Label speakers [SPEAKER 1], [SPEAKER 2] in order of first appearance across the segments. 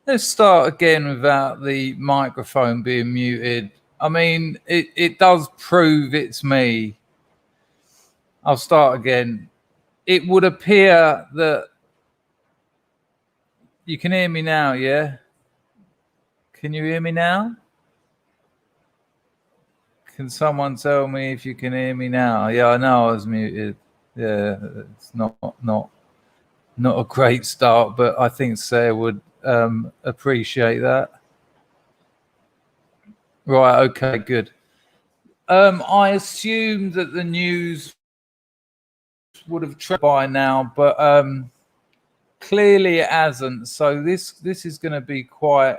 [SPEAKER 1] Let's start again without the microphone being muted. I mean, it does prove it's me. I'll start again. It would appear that you can hear me now, yeah? Can you hear me now? Can someone tell me if you can hear me now? Yeah, I know I was muted. Yeah, it's not a great start, but I think Sair would appreciate that. Right, okay, good. I assumed that the news would have tried by now, but clearly it hasn't. So this is going to be quite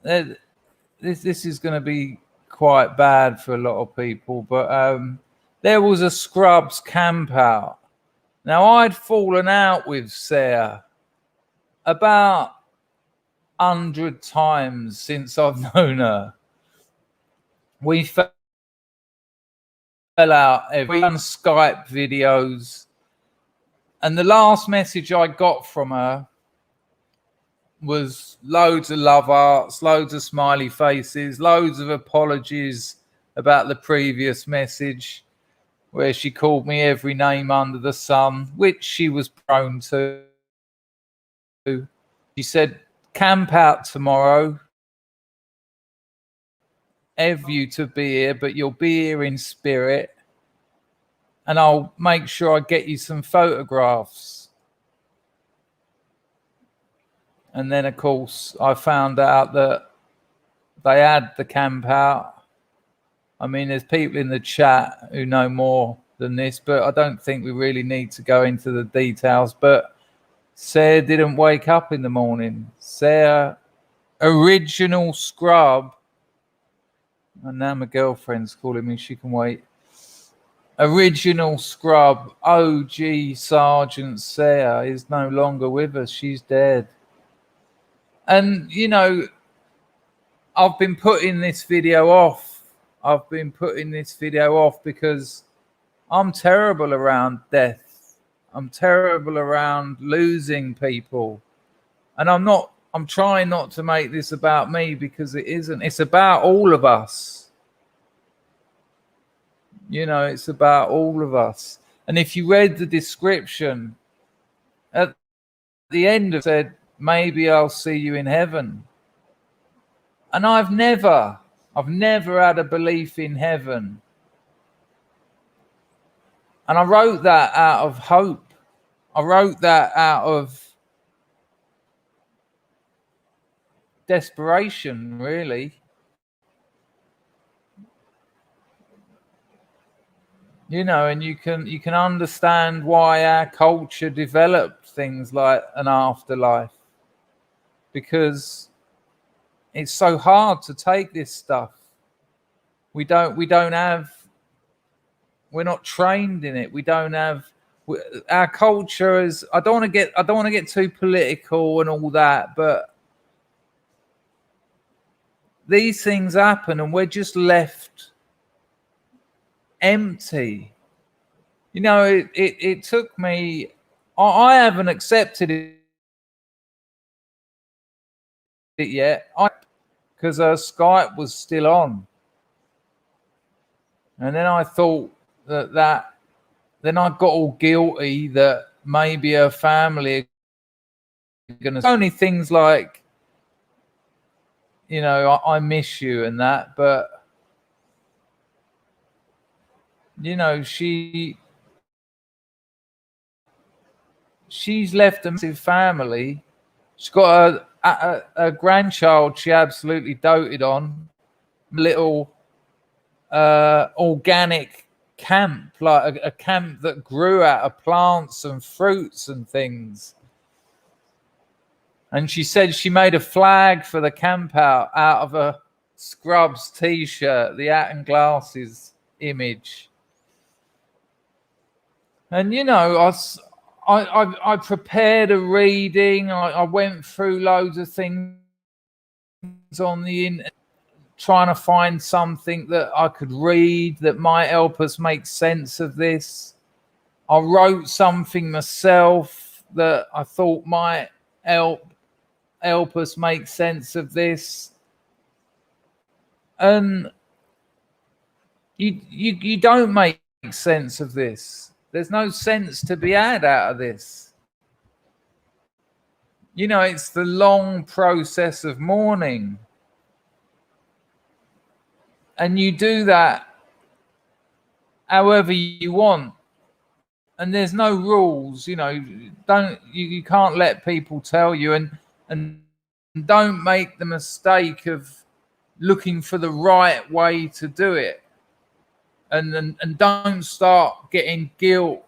[SPEAKER 1] this is going to be quite bad for a lot of people. But there was a Scrubs camp out. Now I'd fallen out with Sair about 100 times since I've known her. We fell out every on Skype videos, and the last message I got from her was loads of love hearts, loads of smiley faces, loads of apologies about the previous message where she called me every name under the sun, which she was prone to. She said, camp out tomorrow. Every you to be here, but you'll be here in spirit. And I'll make sure I get you some photographs. And then, of course, I found out that they had the camp out. I mean, there's people in the chat who know more than this, but I don't think we really need to go into the details. But Sair didn't wake up in the morning. Sair, original scrub. And now my girlfriend's calling me. She can wait. Original scrub, OG Sergeant Sair is no longer with us. She's dead. And, you know, I've been putting this video off. Because I'm terrible around death. I'm terrible around losing people. And I'm trying not to make this about me, because it isn't. It's about all of us. You know, it's about all of us. And if you read the description, at the end it said, maybe I'll see you in heaven. And I've never had a belief in heaven. And I wrote that out of hope. I wrote that out of desperation, really. You know, and you can understand why our culture developed things like an afterlife, because it's so hard to take this stuff. We're not trained in it. We don't have our culture is. I don't want to get too political and all that, but these things happen and we're just left empty. You know, it took me. I haven't accepted it yet, because her Skype was still on, and then I thought that then I got all guilty that maybe her family are gonna. Only things like, you know, I miss you and that, but you know, she's left a massive family. She's got a grandchild she absolutely doted on, little organic camp, like a camp that grew out of plants and fruits and things. And she said she made a flag for the camp out of a Scrubs t-shirt, the hat and glasses image. And you know, I prepared a reading. I went through loads of things on the internet, trying to find something that I could read that might help us make sense of this. I wrote something myself that I thought might help us make sense of this. And you don't make sense of this. There's no sense to be had out of this. You know, it's the long process of mourning. And you do that however you want. And there's no rules, you know, you can't let people tell you, and don't make the mistake of looking for the right way to do it. And don't start getting guilt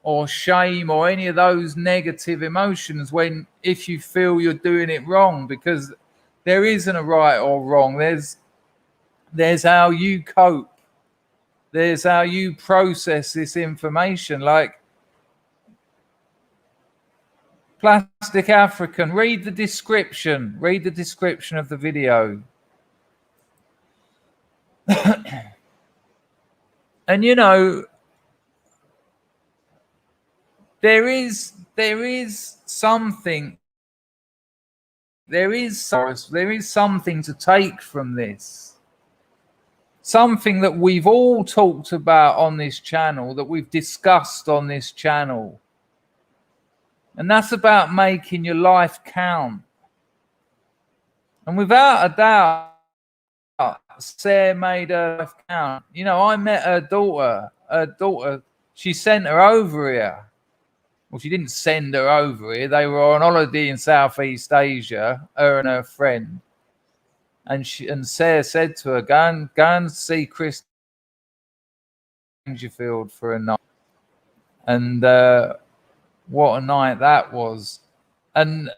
[SPEAKER 1] or shame or any of those negative emotions if you feel you're doing it wrong, because there isn't a right or wrong. There's how you cope. There's how you process this information. Like Plastic African, read the description of the video. And you know, there is something to take from this. Something that we've all talked about on this channel, that we've discussed on this channel. And that's about making your life count. And without a doubt, Sair made her life count. You know, I met her daughter. She sent her over here. Well, she didn't send her over here. They were on holiday in Southeast Asia, her and her friend. And Sair said to her, go and see Chris Dangerfield for a night. And what a night that was. And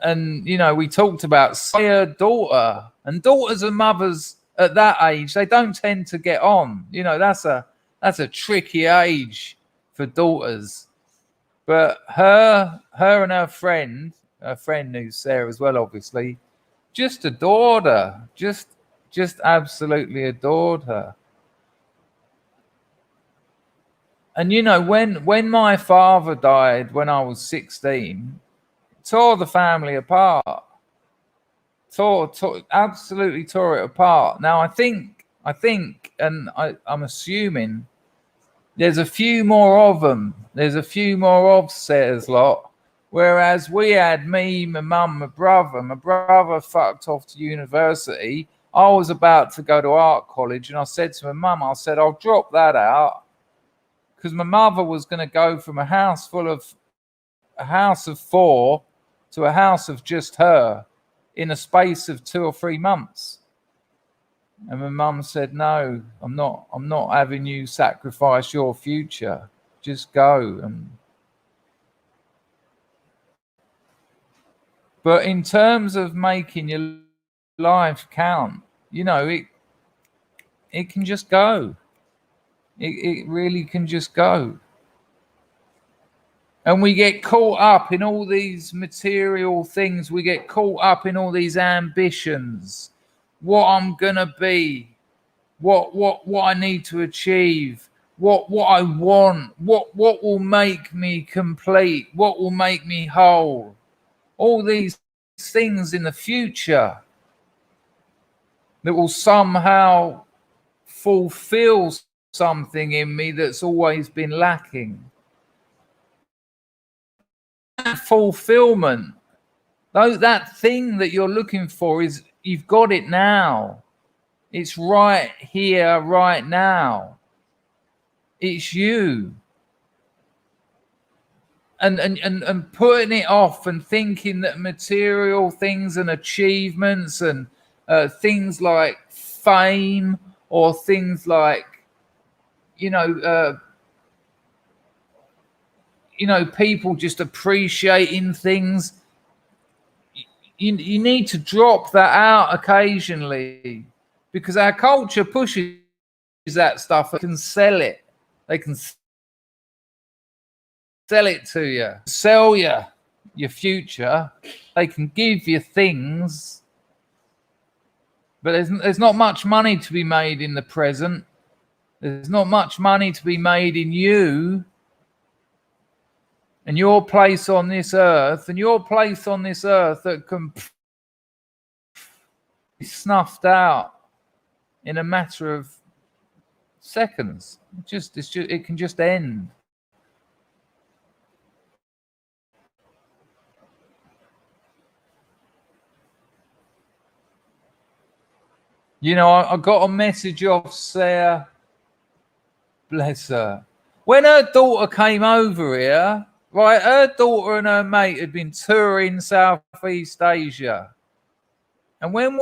[SPEAKER 1] you know, we talked about Sair daughter, and daughters and mothers at that age, they don't tend to get on. You know, that's a tricky age for daughters. But her and her friend knew Sair as well, obviously, just adored her, just absolutely adored her. And you know, when my father died when I was 16, tore the family apart. Absolutely tore it apart. Now I think, and I'm assuming there's a few more of them. There's a few more of Sair's lot. Whereas we had me, my mum, my brother. My brother fucked off to university. I was about to go to art college, and I said to my mum, I'll drop that out, because my mother was going to go from a house of 4 to a house of just her in a space of 2 or 3 months. And my mum said, no, I'm not having you sacrifice your future. Just go. But in terms of making your life count, you know, it can just go. It really can just go. And we get caught up in all these material things. We get caught up in all these ambitions. What I'm gonna be, what I need to achieve, what I want, what will make me complete, what will make me whole. All these things in the future that will somehow fulfill something in me that's always been lacking. Fulfillment, that thing that you're looking for, is you've got it now. It's right here, right now. It's you. And putting it off and thinking that material things and achievements and things like fame or things like, people just appreciating things. You need to drop that out occasionally, because our culture pushes that stuff. They can sell it. They can sell it to you, sell you your future. They can give you things, but there's not much money to be made in the present. There's not much money to be made in you and your place on this earth, that can be snuffed out in a matter of seconds. It can just end. You know, I got a message off Sair, bless her. When her daughter came over here, right, her daughter and her mate had been touring Southeast Asia. And when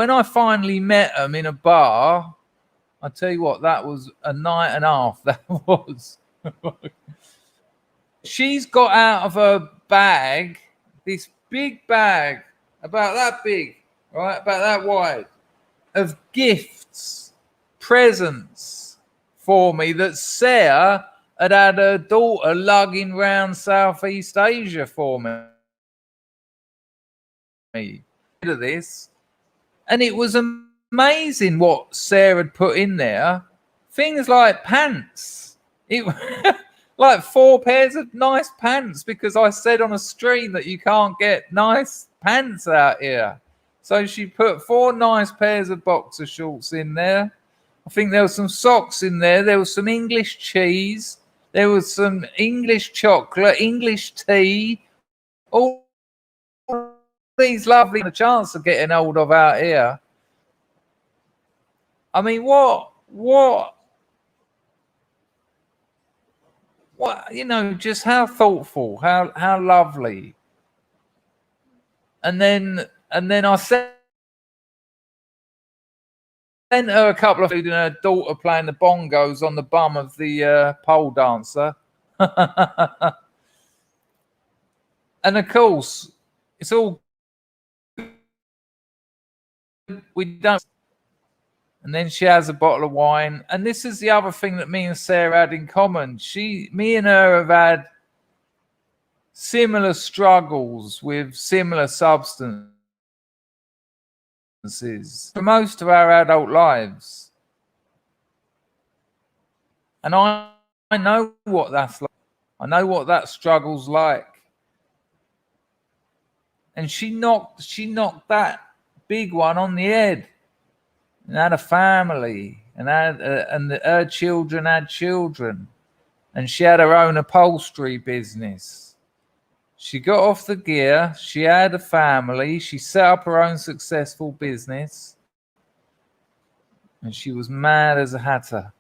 [SPEAKER 1] I finally met them in a bar, I tell you what, that was a night and a half. That was. She's got out of her bag this big bag, about that big, right, about that wide, of gifts, presents for me that Sair had her daughter lugging round Southeast Asia for me. Of this, and it was amazing what Sair had put in there. Things like pants. It like 4 pairs of nice pants, because I said on a stream that you can't get nice pants out here. So she put 4 nice pairs of boxer shorts in there. I think there was some socks in there. There was some English cheese. There was some English chocolate, English tea. All these lovely chance of getting hold of out here. I mean, what, you know, just how thoughtful, how lovely. And then I sent her a couple of food and her daughter playing the bongos on the bum of the pole dancer. And of course, it's all we don't. And then she has a bottle of wine. And this is the other thing that me and Sair had in common. Me and her have had similar struggles with similar substances for most of our adult lives. And I know what that's like. I know what that struggle's like. And she knocked that big one on the head. And had a family, and her children had children, and she had her own upholstery business. She got off the gear. She had a family. She set up her own successful business, and she was mad as a hatter.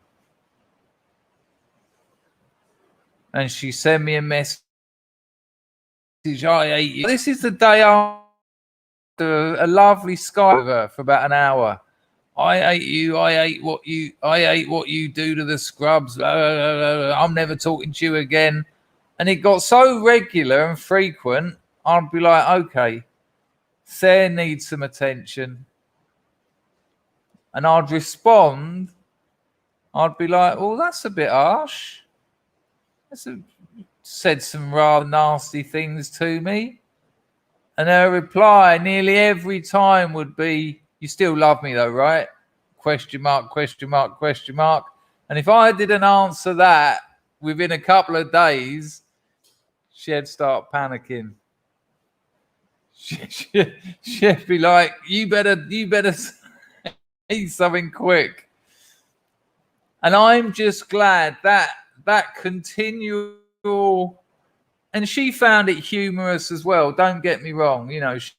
[SPEAKER 1] And she sent me a message. I hate you. This is the day after a lovely Skype with her for about an hour. I hate you. I hate what you do to the scrubs. I'm never talking to you again. And it got so regular and frequent, I'd be like, okay, Sair needs some attention. And I'd respond. I'd be like, well, that's a bit harsh. Said some rather nasty things to me. And her reply nearly every time would be, you still love me though, right? Question mark, question mark, question mark. And if I didn't answer that within a couple of days, she'd start panicking. She'd be like, you better say something quick. And I'm just glad that continual, and she found it humorous as well. Don't get me wrong. You know, she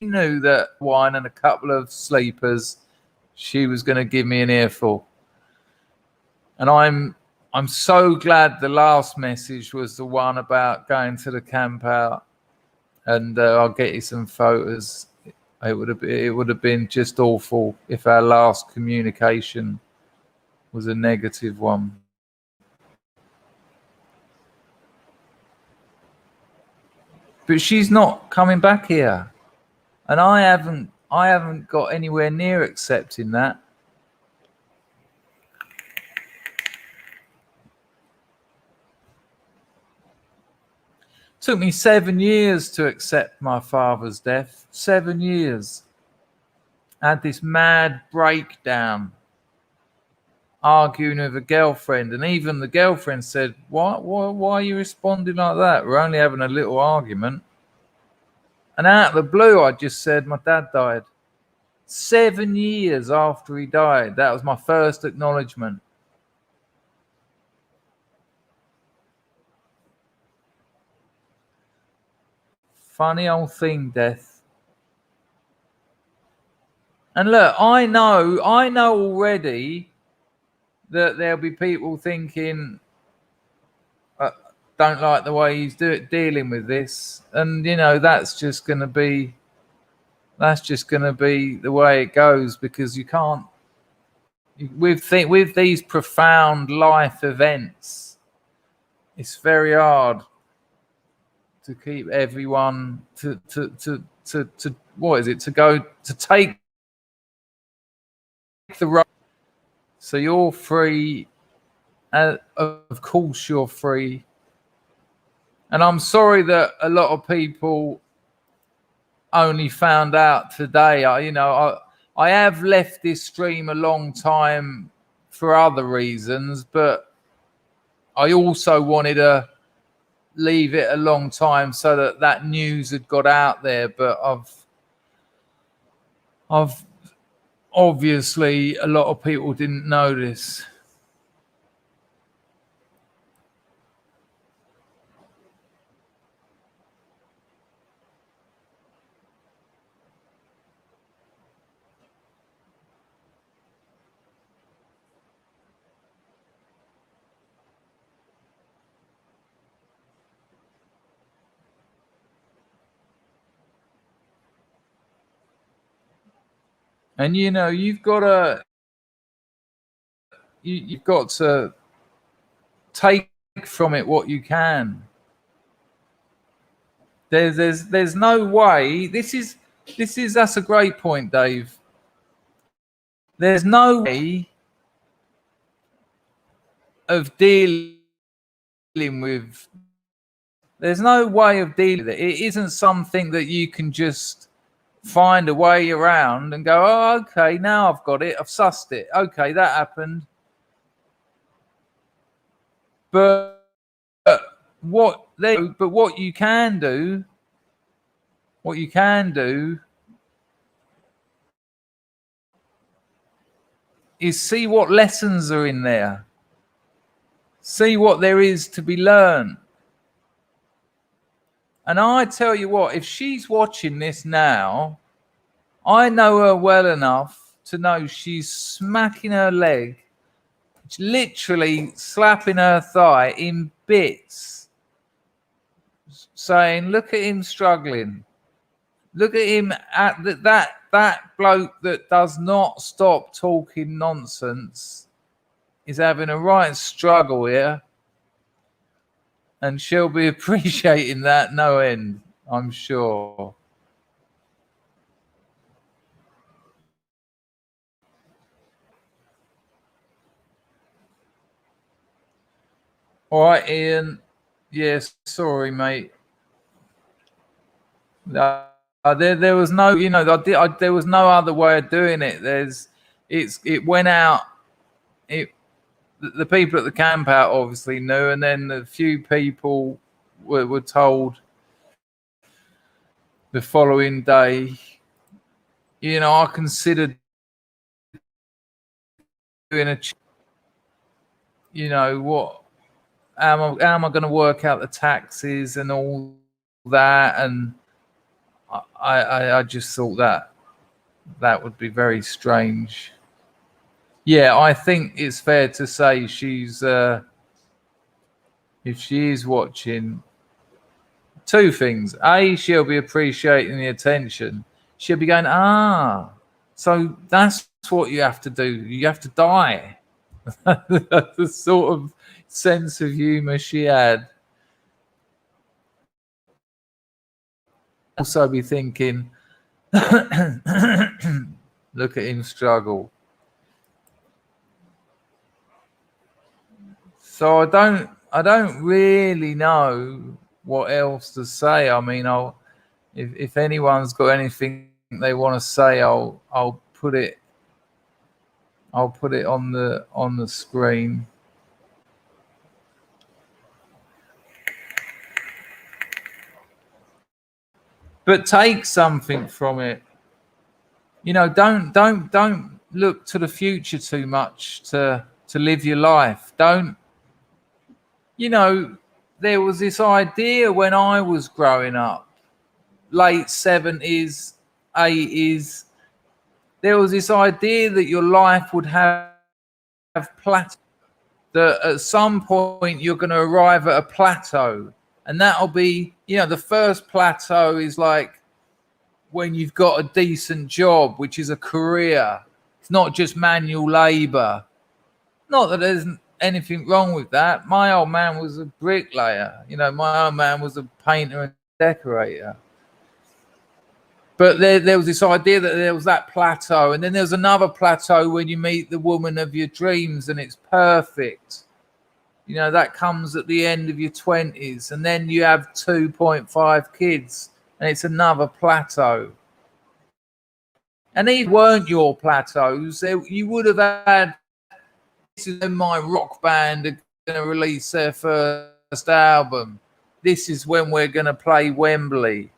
[SPEAKER 1] knew that wine and a couple of sleepers, she was going to give me an earful. And I'm so glad the last message was the one about going to the campout. And I'll get you some photos. It would have been just awful if our last communication was a negative one. But she's not coming back here. And I haven't got anywhere near accepting that. Took me 7 years to accept my father's death. 7 years. I had this mad breakdown. arguing with a girlfriend, and even the girlfriend said, why are you responding like that? We're only having a little argument. And out of the blue, I just said, my dad died. 7 years after he died, that was my first acknowledgement. Funny old thing, death. And look, I know already that there'll be people thinking, don't like the way he's dealing with this, and that's just going to be the way it goes, because you can't with these profound life events. It's very hard to keep everyone to what is it, to go to take the road. So you're free, of course you're free. And I'm sorry that a lot of people only found out today. I have left this stream a long time for other reasons, but I also wanted to leave it a long time so that news had got out there. But I've obviously, a lot of people didn't know this. And you've got to take from it what you can. There's no way. That's a great point, Dave. There's no way of dealing with. There's no way of dealing with it. It isn't something that you can just find a way around and go, oh, okay, now I've got it. I've sussed it. Okay, that happened. But what you can do is see what lessons are in there. See what there is to be learned. And I tell you what, if she's watching this now, I know her well enough to know she's smacking her leg, literally slapping her thigh in bits, saying, look at him struggling. Look at him, at that bloke that does not stop talking nonsense is having a right struggle here. And she'll be appreciating that no end, I'm sure. All right, Ian. Yes, sorry, mate. There was no, there was no other way of doing it. It went out. The people at the campout obviously knew, and then a few people were told the following day. I considered doing what. How am I going to work out the taxes and all that? And I just thought that would be very strange. Yeah, I think it's fair to say she's, if she is watching, two things. A, she'll be appreciating the attention. She'll be going, so that's what you have to do. You have to die. The sort of sense of humor she had. Also be thinking, look at him struggle. So I don't really know what else to say. I mean, if anyone's got anything they want to say, I'll put it I'll put it on the screen. But take something from it. You know, don't look to the future too much to live your life. Don't, you know, there was this idea when I was growing up, late 70s, 80s, there was this idea that your life would have plateau, that at some point you're going to arrive at a plateau. And that'll be, you know, the first plateau is like when you've got a decent job, which is a career. It's not just manual labor. Not that there's anything wrong with that. My old man was a bricklayer. You know, my old man was a painter and decorator. But there was this idea that there was that plateau. And then there's another plateau when you meet the woman of your dreams and it's perfect. You know, that comes at the end of your 20s. And then you have 2.5 kids and it's another plateau. And these weren't your plateaus. You would have had, this is when my rock band are going to release their first album. This is when we're going to play Wembley.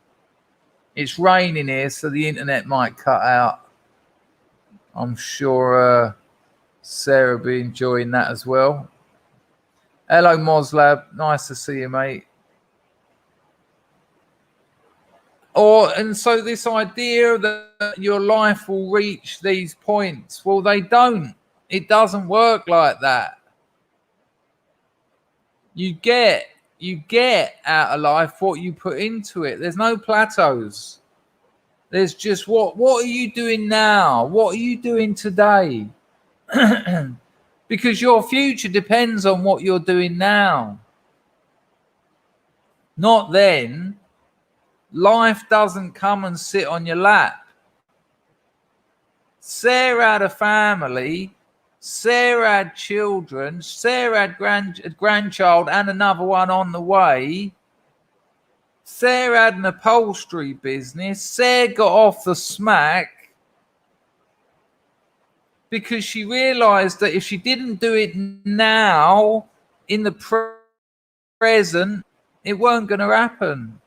[SPEAKER 1] It's raining here, so the internet might cut out. I'm sure Sarah will be enjoying that as well. Hello, Moslab. Nice to see you, mate. And so this idea that your life will reach these points, well, they don't. It doesn't work like that. You get out of life what you put into it. There's no plateaus. There's just what are you doing now? What are you doing today? Because your future depends on what you're doing now. Not then. Life doesn't come and sit on your lap. Sarah had a family. Sarah had children. Sarah had a grandchild and another one on the way. Sarah had an upholstery business. Sarah got off the smack because she realized that if she didn't do it now, in the present, it weren't going to happen.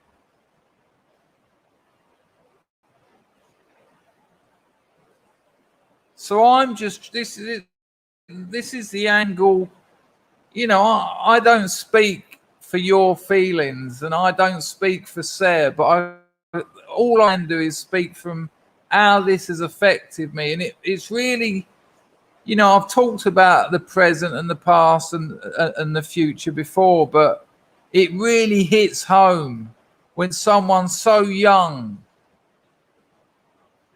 [SPEAKER 1] So I'm just, this is the angle. You know, I don't speak for your feelings and I don't speak for Sarah, but all I can do is speak from how this has affected me. And it's really, you know, I've talked about the present and the past and the future before, but it really hits home when someone's so young,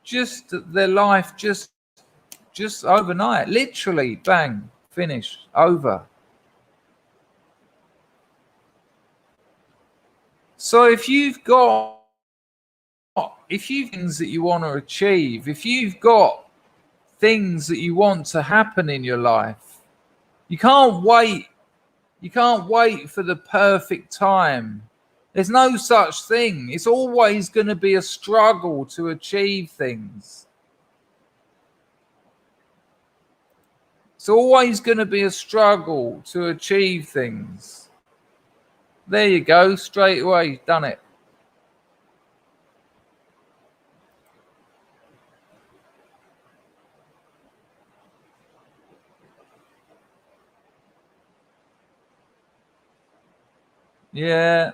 [SPEAKER 1] just their life just overnight, literally, bang, finished, over. So if you've got things that you want to achieve, if you've got things that you want to happen in your life, you can't wait. You can't wait for the perfect time. There's no such thing. It's always going to be a struggle to achieve things. It's always going to be a struggle to achieve things. There you go, straight away, done it. Yeah.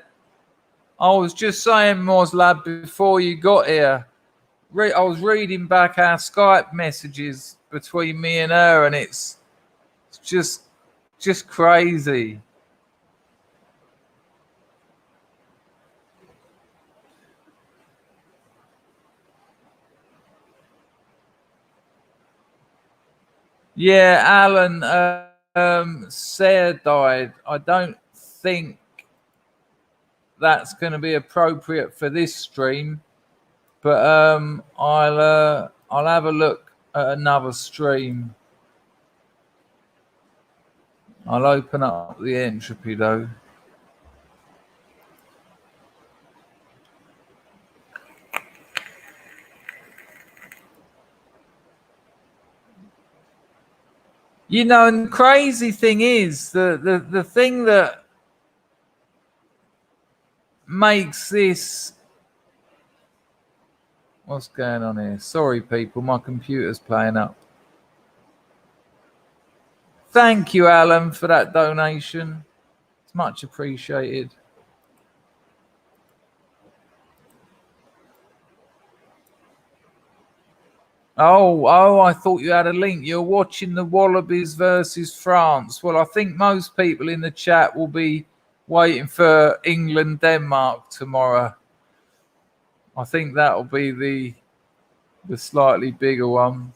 [SPEAKER 1] I was just saying, Moslab, before you got here, I was reading back our Skype messages between me and her, and it's just crazy. Yeah, Alan, Sair died. I don't think that's going to be appropriate for this stream, but I'll have a look at another stream. I'll open up the entropy though. You know, and the crazy thing is, the thing that makes this... What's going on here? Sorry, people, my computer's playing up. Thank you, Alan, for that donation. It's much appreciated. Oh, I thought you had a link. You're watching the Wallabies versus France. Well, I think most people in the chat will be waiting for England-Denmark tomorrow. I think that'll be the slightly bigger one.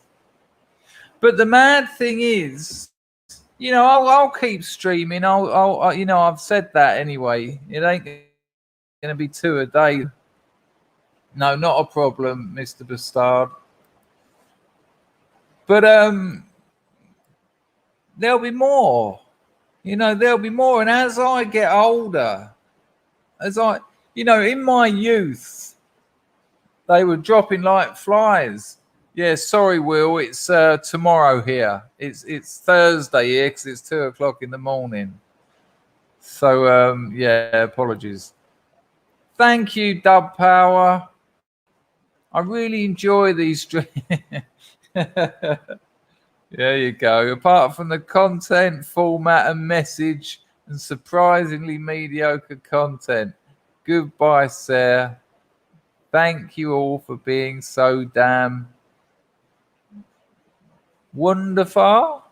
[SPEAKER 1] But the mad thing is, you know, I'll keep streaming. I'll you know, I've said that anyway. It ain't going to be 2 a day. No, not a problem, Mr. Bastard. But there'll be more. You know, there'll be more. And as I get older, you know, in my youth, they were dropping like flies. Yeah, sorry, Will. It's tomorrow here. It's Thursday here because it's 2 o'clock in the morning. So yeah, apologies. Thank you, Dub Power. I really enjoy these streams. There you go. Apart from the content, format, and message, and surprisingly mediocre content. Goodbye, Sair. Thank you all for being so damn wonderful.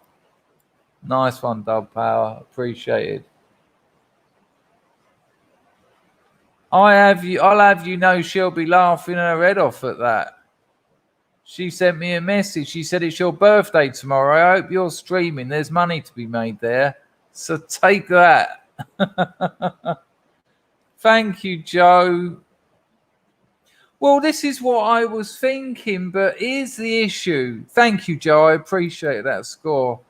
[SPEAKER 1] Nice one, Dub Power. Appreciated. I'll have you know she'll be laughing her head off at that. She sent me a message. She said, it's your birthday tomorrow. I hope you're streaming. There's money to be made there. So take that. Thank you, Joe. Well, this is what I was thinking, but here's the issue. Thank you, Joe. I appreciate that score.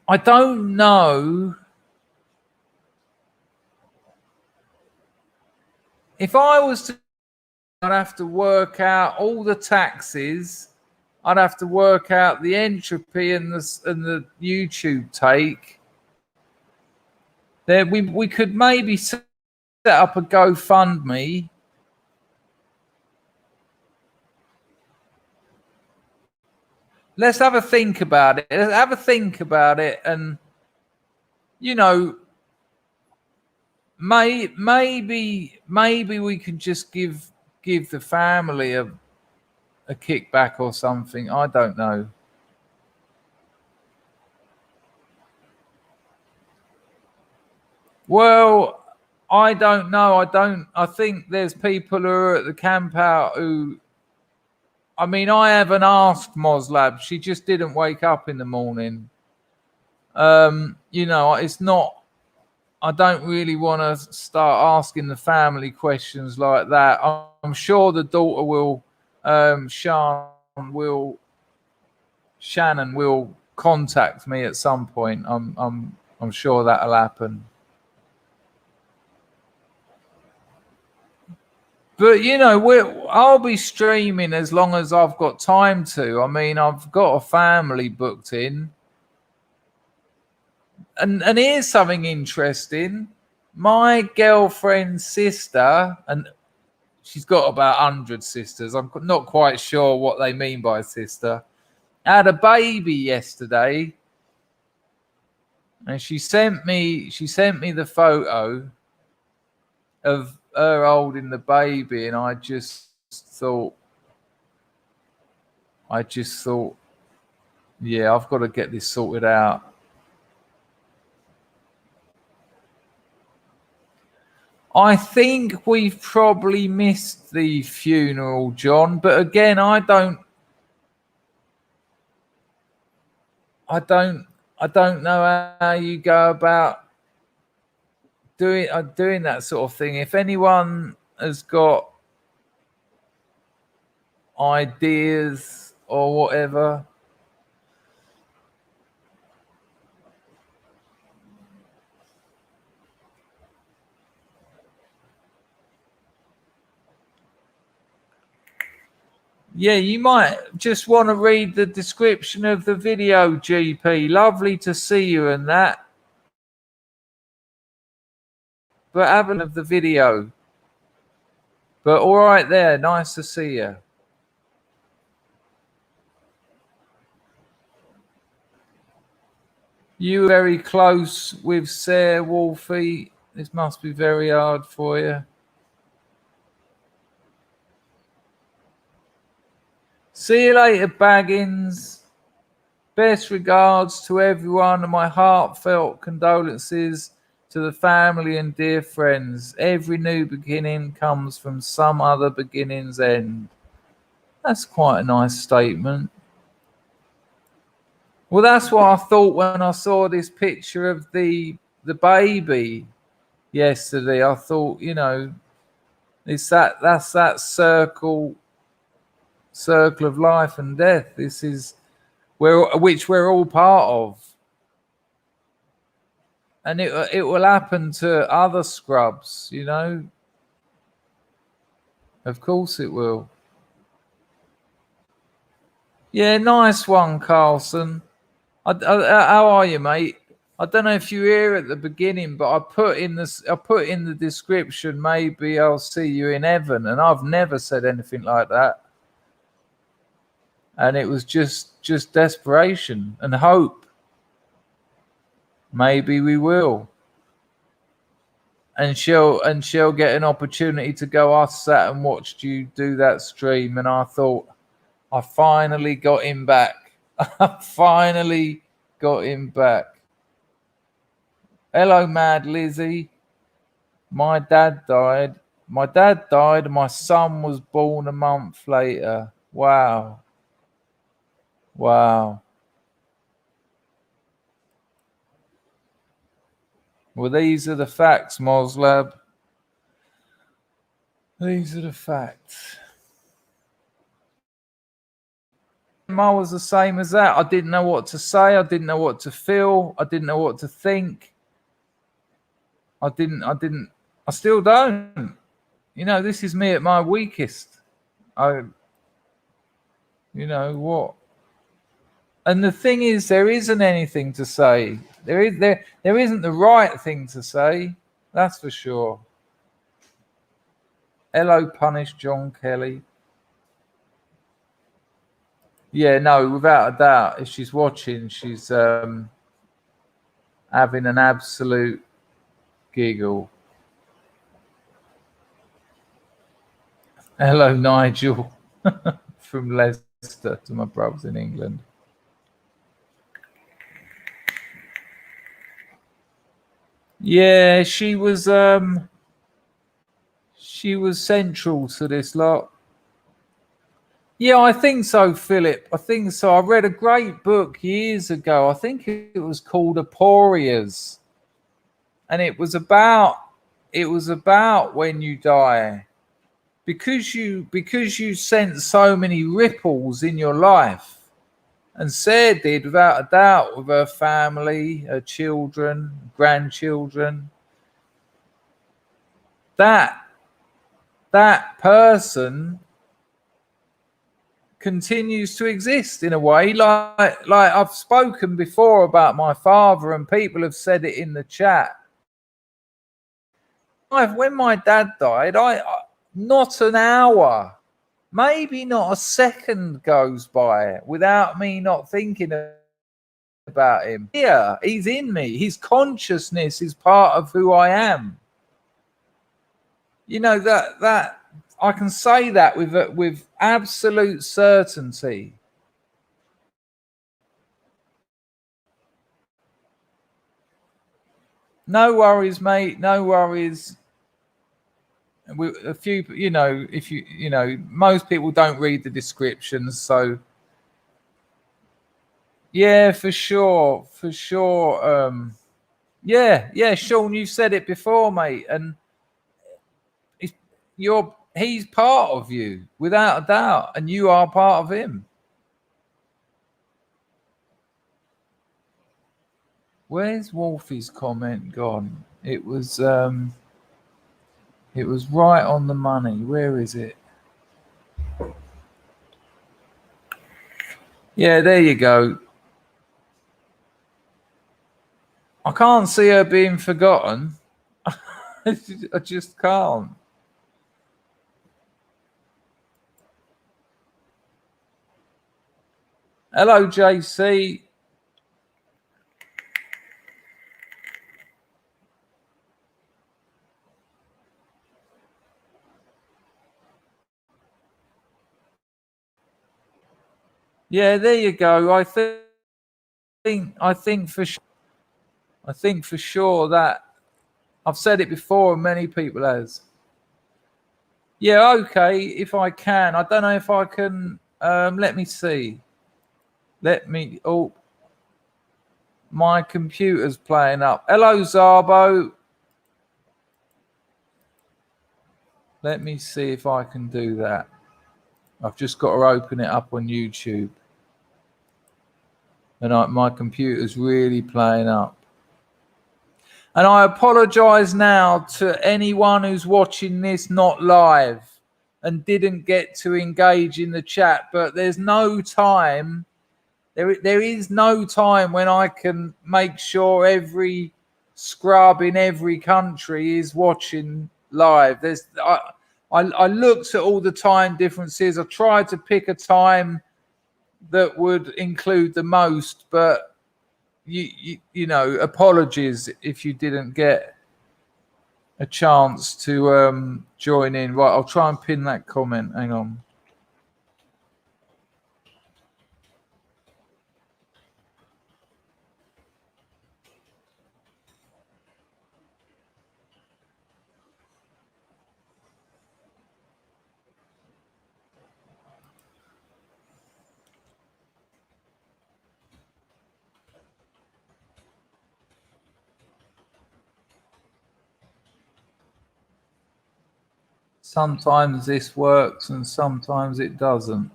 [SPEAKER 1] I don't know if I was to... I'd have to work out all the taxes. I'd have to work out the entropy and the YouTube take. There, we could maybe set up a GoFundMe. Let's have a think about it. Let's have a think about it, and you know, maybe we could just give the family a kickback or something. I don't know. Well, I don't know. I think there's people who are at the campout who... I mean, I haven't asked Moslab. She just didn't wake up in the morning. You know, it's not... I don't really want to start asking the family questions like that. I'm sure the daughter will... Shannon will contact me at some point. I'm sure that'll happen. But you know, I'll be streaming as long as I've got time to. I mean, I've got a family booked in, and here's something interesting. My girlfriend's sister, and she's got about 100 sisters. I'm not quite sure what they mean by sister. Had a baby yesterday, and she sent me the photo of her holding the baby, and I just thought, yeah, I've got to get this sorted out. I think we've probably missed the funeral, John, but again, I don't know how you go about doing that sort of thing. If anyone has got ideas or whatever. Yeah, you might just want to read the description of the video, GP. Lovely to see you and that. But have a look at the video. But all right there, nice to see you. You were very close with Sair, Wolfie. This must be very hard for you. See you later, Baggins. Best regards to everyone and my heartfelt condolences to the family and dear friends. Every new beginning comes from some other beginning's end. That's quite a nice statement. Well, that's what I thought when I saw this picture of the baby yesterday. I thought, you know, that's that circle of life and death. This is which we're all part of. And it will happen to other scrubs, you know. Of course it will. Yeah, nice one, Carlson. How are you, mate? I don't know if you were here at the beginning, but I put in the description, maybe I'll see you in heaven, and I've never said anything like that. And it was just desperation and hope. Maybe we will. And she'll get an opportunity to go. I sat and watched you do that stream, and I thought, I finally got him back. I finally got him back. Hello, Mad Lizzie. My dad died. My son was born a month later. Wow. Wow. Well, these are the facts, Moslab. These are the facts. I was the same as that. I didn't know what to say. I didn't know what to feel. I didn't know what to think. I still don't. You know, this is me at my weakest. You know what? And the thing is, there isn't anything to say. There isn't the right thing to say. That's for sure. Hello, punished John Kelly. Yeah, no, without a doubt. If she's watching, she's having an absolute giggle. Hello, Nigel, from Leicester to my brothers in England. Yeah, she was central to this lot. Yeah, I think so, Philip. I think so. I read a great book years ago. I think it was called Aporias. And it was about when you die. Because you sent so many ripples in your life. And Sair did, without a doubt, with her family, her children, grandchildren. That person continues to exist in a way. Like I've spoken before about my father, and people have said it in the chat. When my dad died, I not an hour, maybe not a second goes by without me not thinking about him. Yeah, he's in me. His consciousness is part of who I am. You know, that I can say that with absolute certainty. No worries, mate. No worries. A few, you know, most people don't read the descriptions, so yeah, for sure. Yeah, Sean, you've said it before, mate, and he's part of you without a doubt, and you are part of him. Where's Wolfie's comment gone? It was right on the money. Where is it? Yeah, there you go. I can't see her being forgotten. I just can't. Hello, JC. Yeah, there you go. I think for sure that I've said it before, and many people has. Yeah, okay, if I can. I don't know if I can. Let me see. Let me. Oh, my computer's playing up. Hello, Zarbo. Let me see if I can do that. I've just got to open it up on YouTube. And my computer's really playing up. And I apologise now to anyone who's watching this not live and didn't get to engage in the chat, but there's no time. There is no time when I can make sure every scrub in every country is watching live. I looked at all the time differences. I tried to pick a time that would include the most, but you know, apologies if you didn't get a chance to join in. Right, I'll try and pin that comment. Hang on. Sometimes this works and sometimes it doesn't.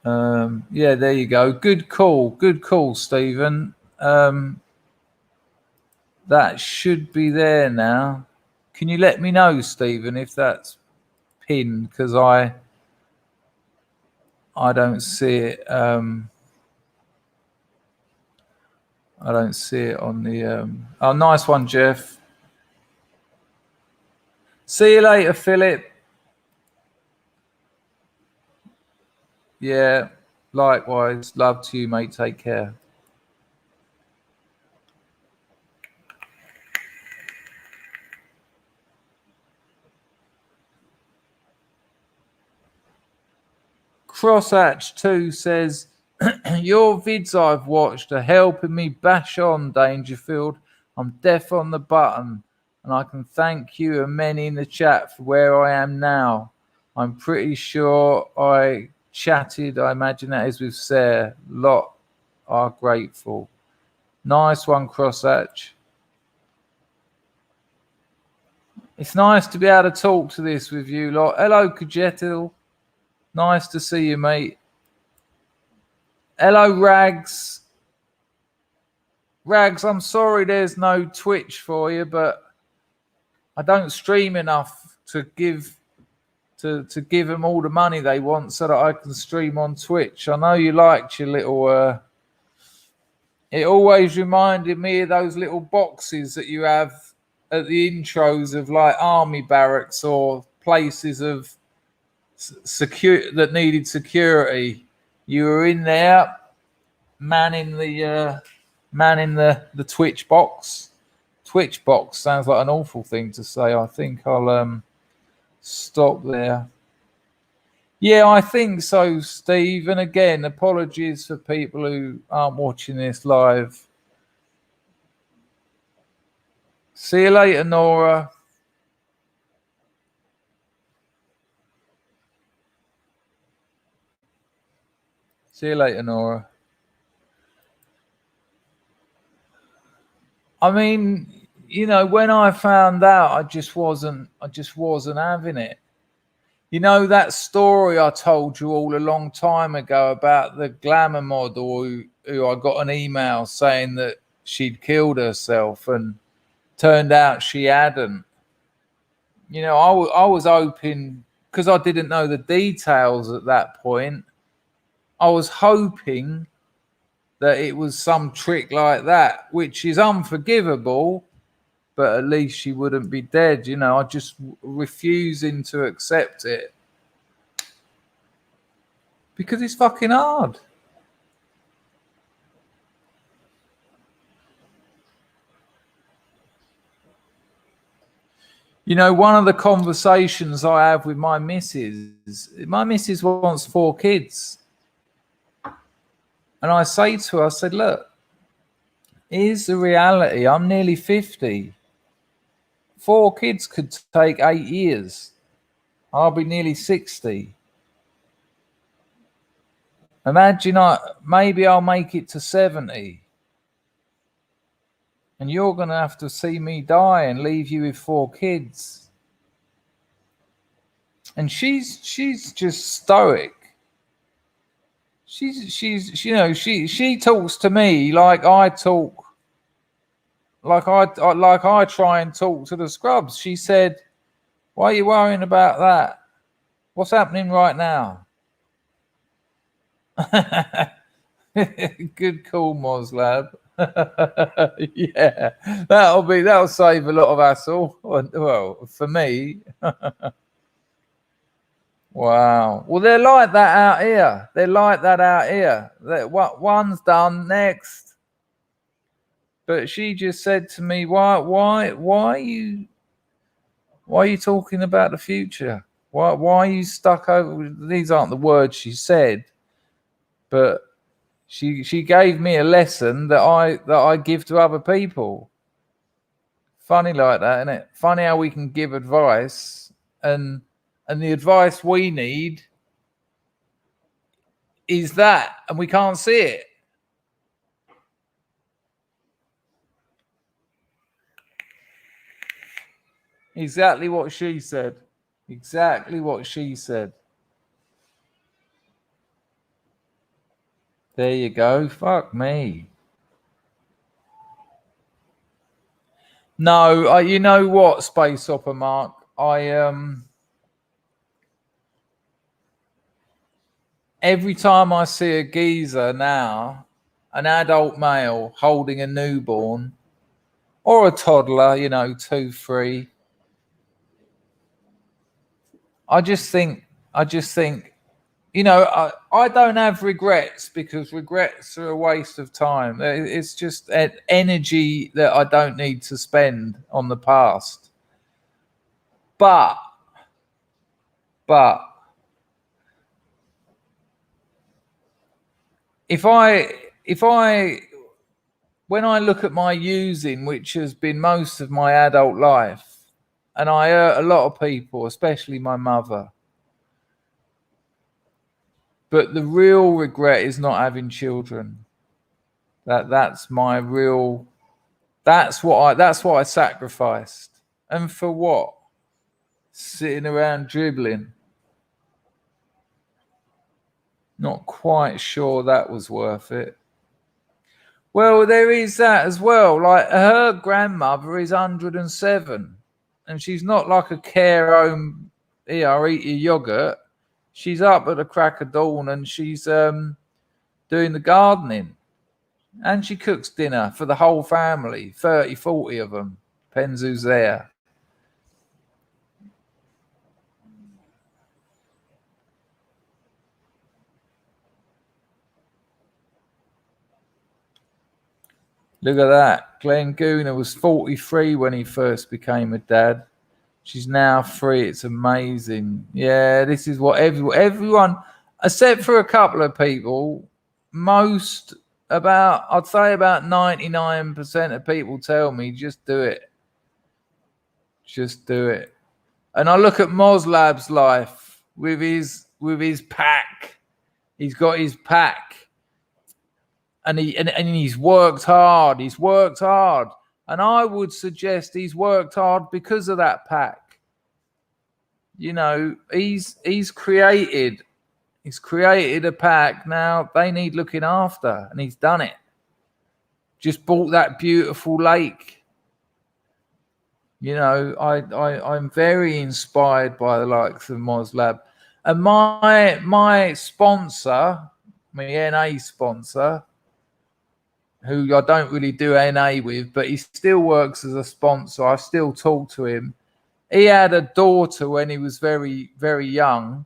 [SPEAKER 1] Yeah, there you go. Good call, Stephen. That should be there now. Can you let me know, Stephen, if that's pinned? Because I don't see it. I don't see it on the. Oh, nice one, Jeff. See you later, Philip. Yeah, likewise. Love to you, mate. Take care. Crosshatch2 says, your vids I've watched are helping me bash on, Dangerfield. I'm deaf on the button, and I can thank you and many in the chat for where I am now. I'm pretty sure I chatted, I imagine that is with Sair. Lot are grateful. Nice one, Crosshatch. It's nice to be able to talk to this with you lot. Hello, Kajetil. Nice to see you, mate. Hello, Rags. Rags, I'm sorry there's no Twitch for you, but I don't stream enough to give them all the money they want so that I can stream on Twitch. I know you liked your little it always reminded me of those little boxes that you have at the intros of like army barracks or places of that needed security. You were in there manning the Twitch box. Twitch box sounds like an awful thing to say. I think I'll stop there. Yeah, I think so, Steve. And again, apologies for people who aren't watching this live. See you later, Nora. See you later, Nora. I mean, you know, when I found out, I just wasn't having it. You know that story I told you all a long time ago about the glamour model who I got an email saying that she'd killed herself and turned out she hadn't. You know, I was hoping because I didn't know the details at that point, I was hoping that it was some trick like that, which is unforgivable, but at least she wouldn't be dead. You know, I just refusing to accept it because it's fucking hard. You know, one of the conversations I have with my missus wants 4 kids. And I say to her, I said, look, here's the reality. I'm nearly 50. 4 kids could take 8 years. I'll be nearly 60. Imagine maybe I'll make it to 70. And you're going to have to see me die and leave you with 4 kids. And she's just stoic. She's you know, she talks to me like I talk, like I try and talk to the scrubs. She said, "Why are you worrying about that? What's happening right now?" Good call, Moslab. Yeah, that'll save a lot of hassle. Well, for me. Wow. Well, they're like that out here. They're like that out here. One's done, next. But she just said to me, "Why are you talking about the future? Why are you stuck over?" These aren't the words she said, but she gave me a lesson that I give to other people. Funny like that, isn't it? Funny how we can give advice and the advice we need is that, and we can't see it. Exactly what she said. Exactly what she said. There you go. Fuck me. No, you know what, Space Opera Mark? Every time I see a geezer now, an adult male holding a newborn or a toddler, you know, 2, 3, I just think, you know, I don't have regrets because regrets are a waste of time. It's just energy that I don't need to spend on the past. But if I when I look at my using, which has been most of my adult life, and I hurt a lot of people, especially my mother, but the real regret is not having children. That's my real. That's what I sacrificed, and for what? Sitting around dribbling. Not quite sure that was worth it. Well, there is that as well. Like her grandmother is 107, and she's not like a care home. Here, eat your yogurt. She's up at the crack of dawn, and she's doing the gardening, and she cooks dinner for the whole family, 30, 40 of them. Depends who's there. Look at that. Glenn Gooner was 43 when he first became a dad. She's now 3. It's amazing. Yeah, this is what everyone, except for a couple of people, I'd say about 99% of people tell me, just do it. Just do it. And I look at Moslab's life with his pack. He's got his pack. And he's worked hard. He's worked hard. And I would suggest he's worked hard because of that pack. You know, he's created a pack. Now they need looking after, and he's done it. Just bought that beautiful lake. You know, I'm very inspired by the likes of Moslab. And my sponsor, my NA sponsor, who I don't really do NA with, but he still works as a sponsor. I still talk to him. He had a daughter when he was very, very young,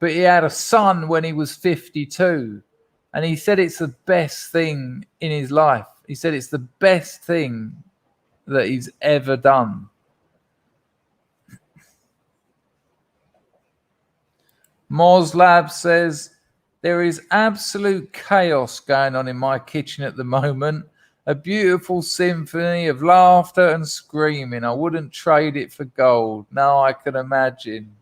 [SPEAKER 1] but he had a son when he was 52. And he said it's the best thing in his life. He said it's the best thing that he's ever done. Moslab says, there is absolute chaos going on in my kitchen at the moment. A beautiful symphony of laughter and screaming. I wouldn't trade it for gold. Now I can imagine.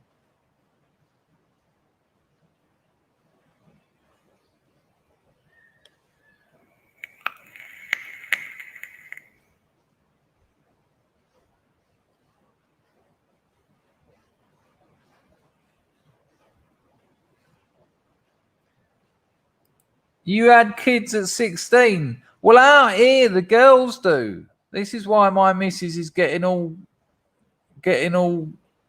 [SPEAKER 1] You had kids at 16. Well, out here, the girls do. This is why my missus is getting all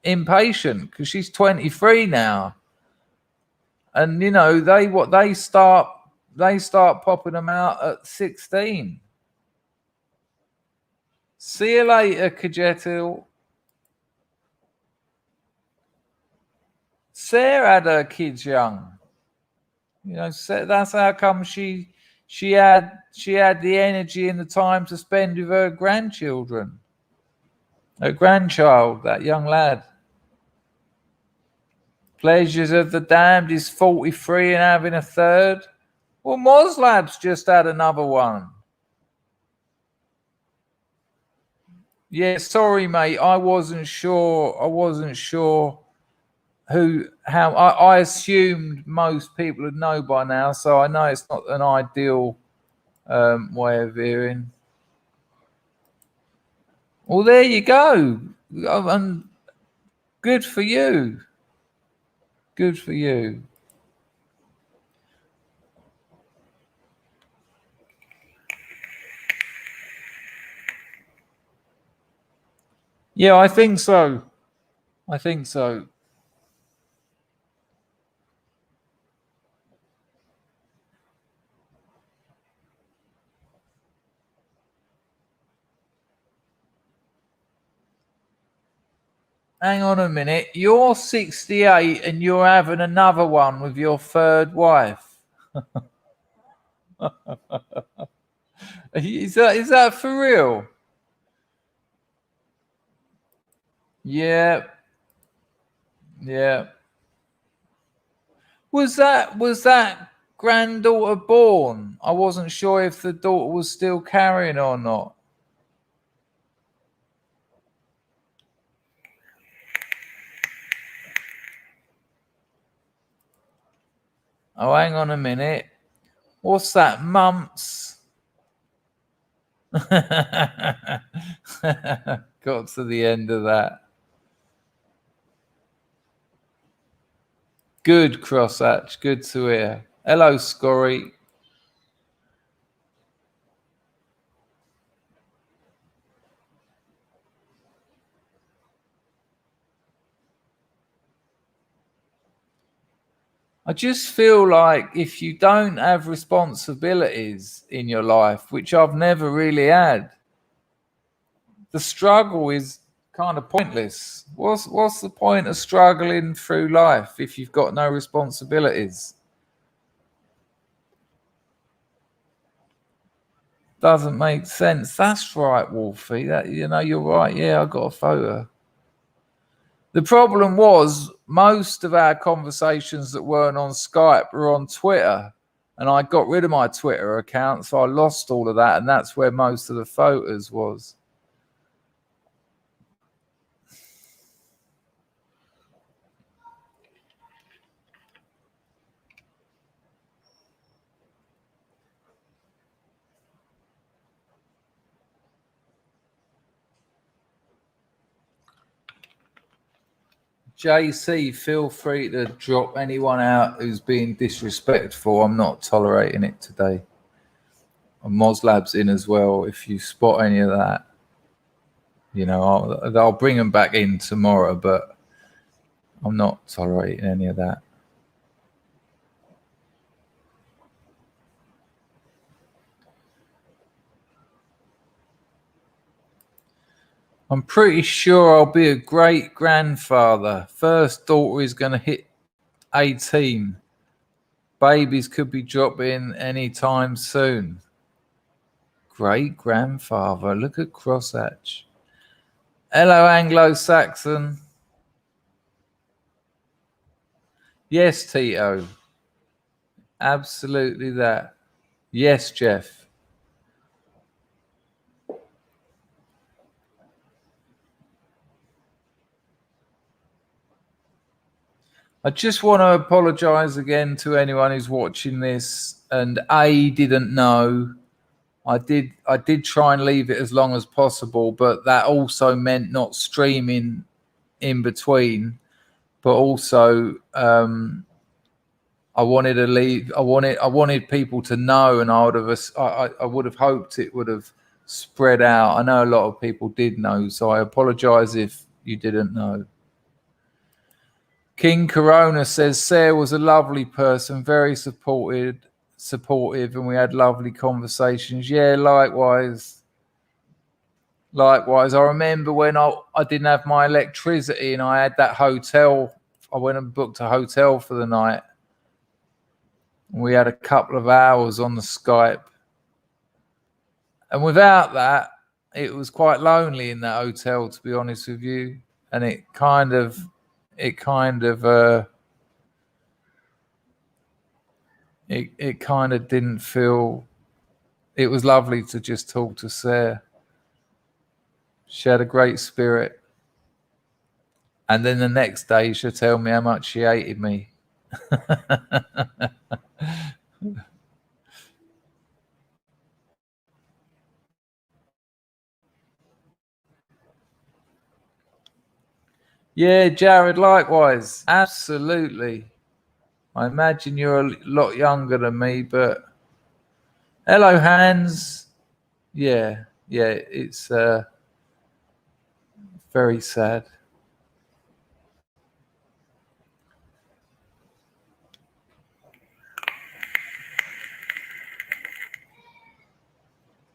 [SPEAKER 1] impatient, because she's 23 now. And you know, they start popping them out at 16. See you later, Kajetil. Sair had her kids young. You know, that's how come she had the energy and the time to spend with her grandchildren. Her grandchild, that young lad. Pleasures of the Damned is 43 and having a third. Well, Moslab's just had another one. Yeah, sorry, mate. I wasn't sure how. I assumed most people would know by now, so I know it's not an ideal way of hearing. Well, there you go. And good for you. Good for you. Yeah, I think so. I think so. Hang on a minute. You're 68 and you're having another one with your third wife. Is that for real? Yeah. Yeah. Was that granddaughter born? I wasn't sure if the daughter was still carrying or not. Oh, hang on a minute. What's that? Mumps. Got to the end of that. Good, Crosshatch. Good to hear. Hello, Scorry. I just feel like if you don't have responsibilities in your life, which I've never really had, the struggle is kind of pointless. What's the point of struggling through life if you've got no responsibilities? Doesn't make sense. That's right, Wolfie. That, you know, you're right. Yeah, I got a photo. The problem was most of our conversations that weren't on Skype were on Twitter, and I got rid of my Twitter account, so I lost all of that, and that's where most of the photos was. JC, feel free to drop anyone out who's being disrespectful. I'm not tolerating it today. And Moslab's in as well, if you spot any of that. You know, I'll bring them back in tomorrow, but I'm not tolerating any of that. I'm pretty sure I'll be a great grandfather. First daughter is going to hit 18. Babies could be dropping anytime soon. Great grandfather. Look at Crosshatch. Hello, Anglo-Saxon. Yes, Tito. Absolutely that. Yes, Jeff. I just want to apologise again to anyone who's watching this and didn't know. I did try and leave it as long as possible, but that also meant not streaming in between. But also, I wanted to leave. I wanted people to know, and I would have hoped it would have spread out. I know a lot of people did know, so I apologise if you didn't know. King Corona says Sair was a lovely person, very supportive, and we had lovely conversations. Yeah, likewise. I remember when I didn't have my electricity and I had that hotel. I went and booked a hotel for the night. We had a couple of hours on the Skype. And without that, it was quite lonely in that hotel, to be honest with you. And it kind of didn't feel. It was lovely to just talk to Sair. She had a great spirit. And then the next day she'll tell me how much she hated me. Yeah, Jared, likewise. Absolutely. I imagine you're a lot younger than me, but hello, Hans. Yeah, it's very sad.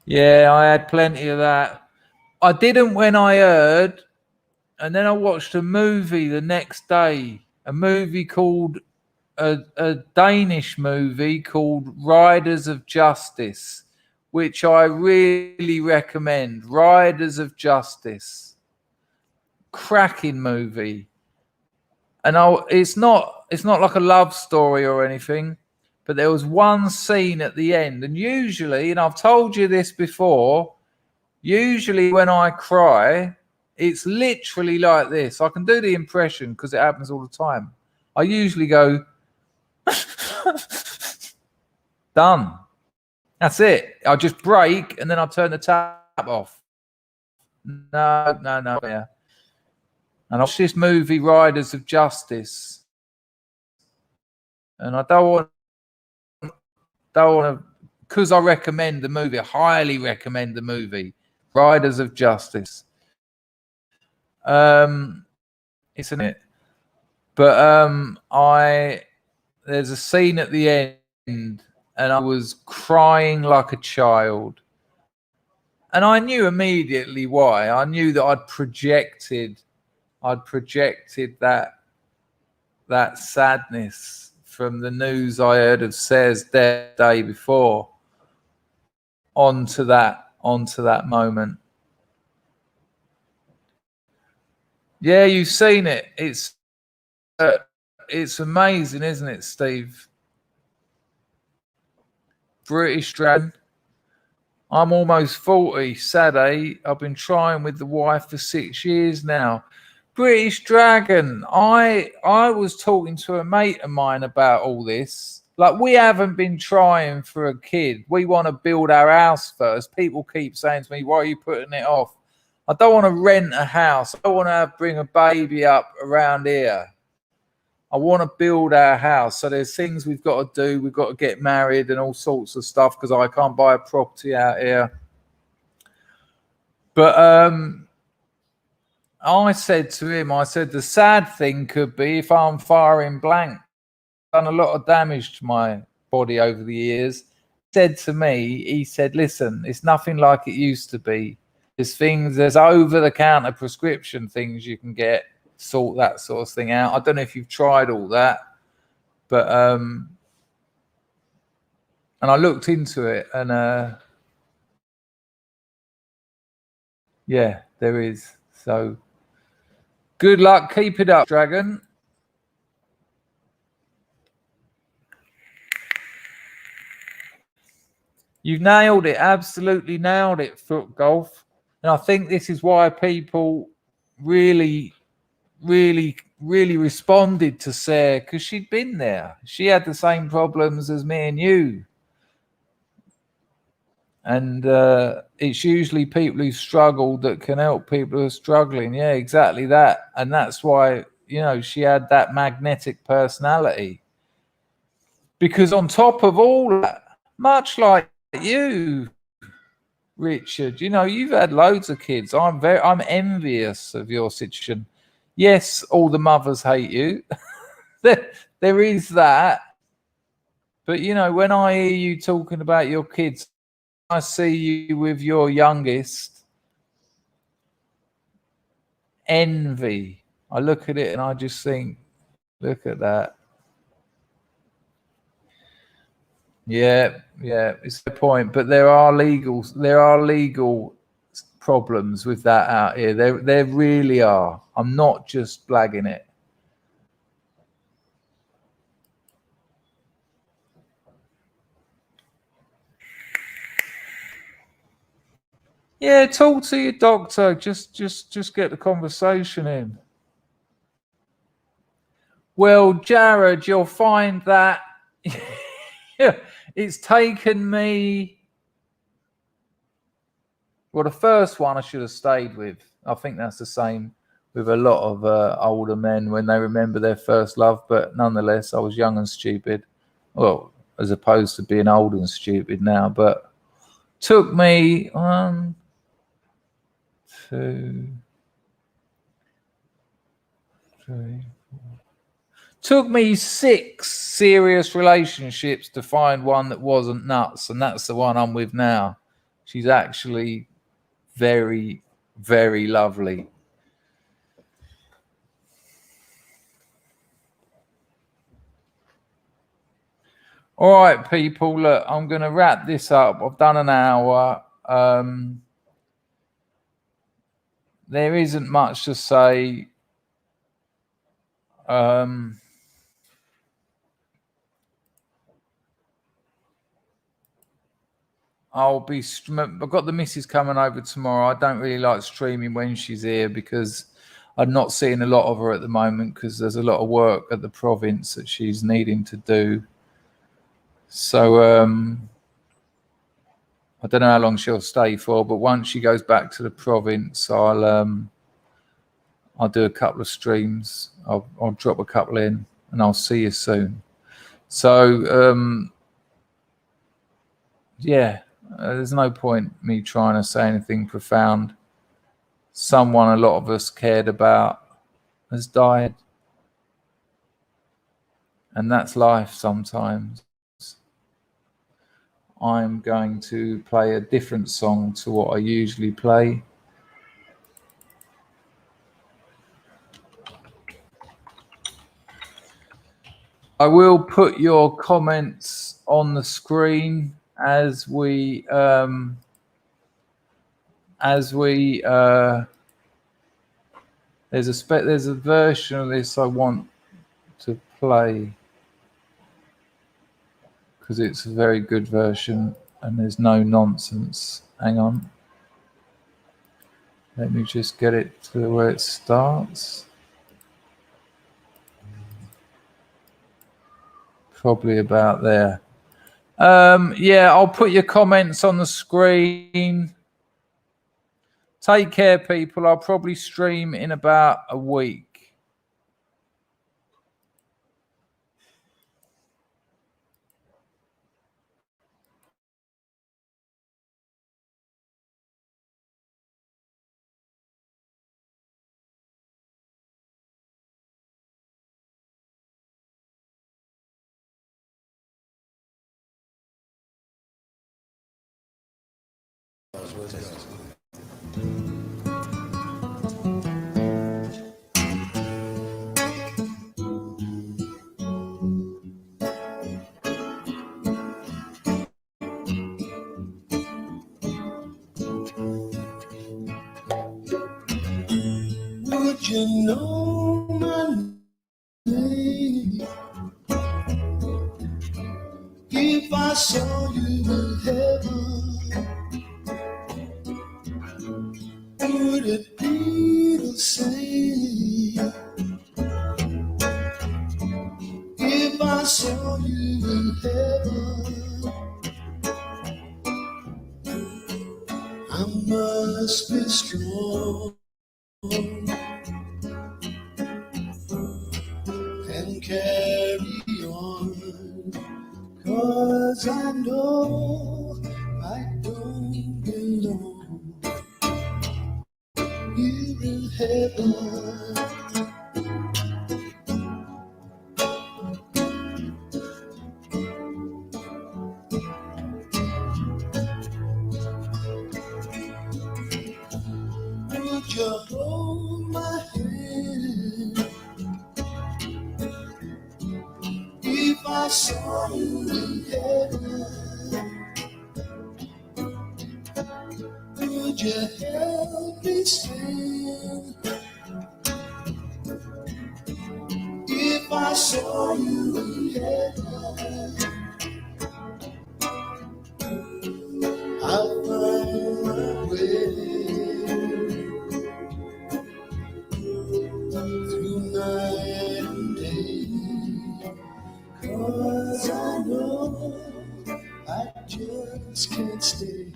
[SPEAKER 1] Yeah, I had plenty of that. I didn't when I heard, and then I watched a movie the next day, a movie called a Danish movie called Riders of Justice, which I really recommend. Riders of Justice, cracking movie, and it's not like a love story or anything, but there was one scene at the end, and usually, and I've told you this before, usually when I cry, it's literally like this. I can do the impression because it happens all the time. I usually go, done. That's it. I'll just break and then I'll turn the tap off. No. Yeah. And I watched this movie, Riders of Justice. And I don't want to, because I recommend the movie, I highly recommend the movie, Riders of Justice. Isn't it? But there's a scene at the end and I was crying like a child. And I knew immediately why. I knew that I'd projected that sadness from the news I heard of Sair's death the day before onto that moment. Yeah, you've seen it. It's amazing, isn't it, Steve? British Dragon. I'm almost 40. Sad, eh? I've been trying with the wife for 6 years now. British Dragon. I was talking to a mate of mine about all this. Like, we haven't been trying for a kid. We want to build our house first. People keep saying to me, why are you putting it off? I don't want to rent a house. I don't want to bring a baby up around here. I want to build our house. So there's things we've got to do. We've got to get married and all sorts of stuff because I can't buy a property out here. But I said to him, I said, the sad thing could be if I'm firing blank. Done a lot of damage to my body over the years. Said to me, he said, listen, it's nothing like it used to be. There's over the counter prescription things you can get, sort that sort of thing out. I don't know if you've tried all that, but and I looked into it, and yeah, there is. So good luck, keep it up, Dragon. You've nailed it, absolutely nailed it, foot golf. And I think this is why people really, really responded to Sair, because she'd been there. She had the same problems as me and you. And it's usually people who struggled that can help people who are struggling. Yeah, exactly that. And that's why, she had that magnetic personality. Because on top of all that, much like you, Richard, you've had loads of kids. I'm envious of your situation. Yes, all the mothers hate you. there is that. But when I hear you talking about your kids, I see you with your youngest, envy. I look at it and I just think, look at that. Yeah, it's the point. But there are legal problems with that out here. There really are. I'm not just blagging it. Yeah, talk to your doctor. Just get the conversation in. Well, Jared, you'll find that it's taken me. Well, the first one I should have stayed with. I think that's the same with a lot of older men when they remember their first love. But nonetheless, I was young and stupid. Well, as opposed to being old and stupid now. But took me 1, 2, 3. Took me 6 serious relationships to find one that wasn't nuts, and that's the one I'm with now. She's actually very, very lovely. All right, people, look, I'm going to wrap this up. I've done an hour. There isn't much to say. I've got the missus coming over tomorrow. I don't really like streaming when she's here because I'm not seeing a lot of her at the moment because there's a lot of work at the province that she's needing to do. So I don't know how long she'll stay for, but once she goes back to the province, I'll do a couple of streams. I'll drop a couple in, and I'll see you soon. So yeah, there's no point me trying to say anything profound. Someone a lot of us cared about has died, and that's life sometimes. I'm going to play a different song to what I usually play. I will put your comments on the screen as we there's a version of this I want to play because it's a very good version and there's no nonsense. Hang on. Let me just get it to where it starts. Probably about there. Yeah, I'll put your comments on the screen. Take care, people. I'll probably stream in about a week.
[SPEAKER 2] Would you know my name if I saw you in heaven? Would it be the same if I saw you in heaven? I must be strong and carry on, 'cause I know I don't belong here in heaven. Would you hold my hand if I saw you in heaven? Would you help me stand if I saw you in heaven? I'll find my way through night and day, 'cause I know I just can't stay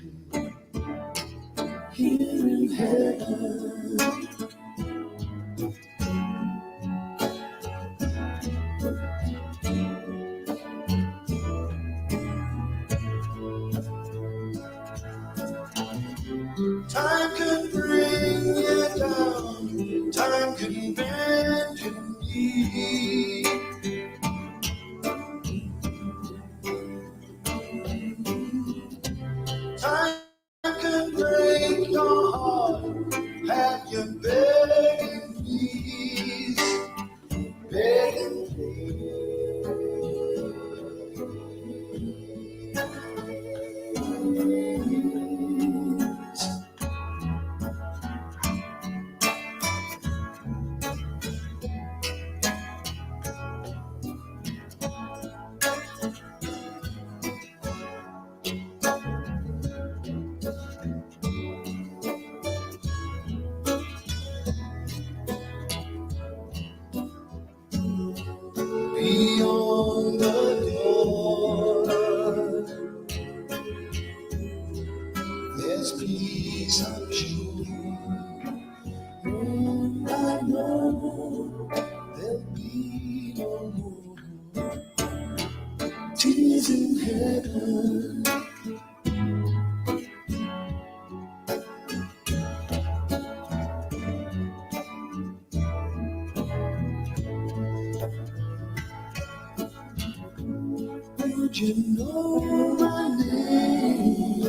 [SPEAKER 2] here in heaven. Time can bring you down, time can bend your knee. Time can break your heart, have you begging please, begging beyond the door. There's peace, I'm sure, and I know there'll be no more tears in heaven. Would you know my name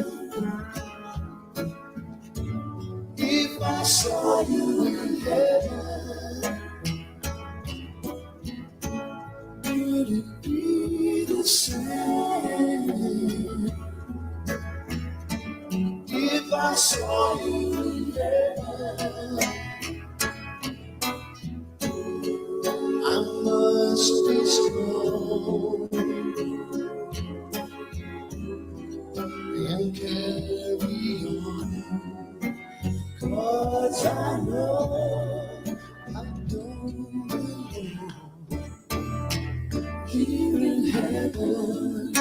[SPEAKER 2] if I saw you in heaven? Would it be the same if I saw you in heaven? I must be strong and carry on, 'cause I know I don't belong here in heaven.